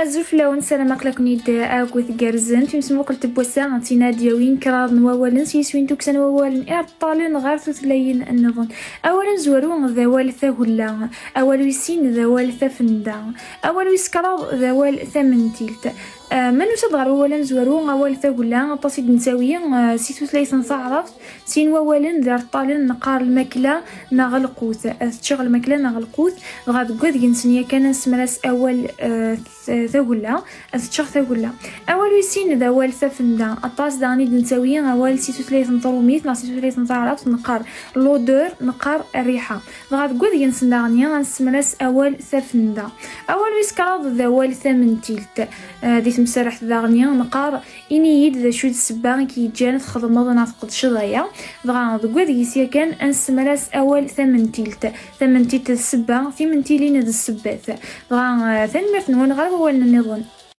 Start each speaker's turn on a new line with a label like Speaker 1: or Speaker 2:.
Speaker 1: الزوف لون سلامك لك نيد اكوث جارزن تيمسمو قلت بوسا تيناديا وين كراد نوالن سيسوين توكسن ووالن اعطالن غير ثلاثين النظن اولا زورو ذوال ثهلا اول ويسين ذوال ثفندا اول ويسكراد ذوال ثمنتيلت من وسد غير ولا زوارو غوال ثقولا طاسيد نساوية سيتو ثلاثة تعرف سين ووالن ذار طالن نقار الماكلة نغلقوث تشغل الماكلة نغلقوث غاد قد جنسنيا كان نسمرس أول ثقولا تشغل ثقولا أول ويسين ذوال ثفندا الطاس داني نساوية غوال سيتو ثلاثة طروميت لا سيتو ثلاثة تعرف نقار لودور نقار الريحة غاد قد جنسن دانيا نسمرس أول ثفندا أول ويسكراد ذوال ثمنتيلت دي مسرح ذاغنيا نقار إني يد ذا شود السبان كي جانت خدمة نعتقد شظايا دغا دقوا ديسيا كان أنسمراس أول ثمن تيلت السبان في منتيلين هاد السبات دغا ثاني مرت نون غير هو النظام.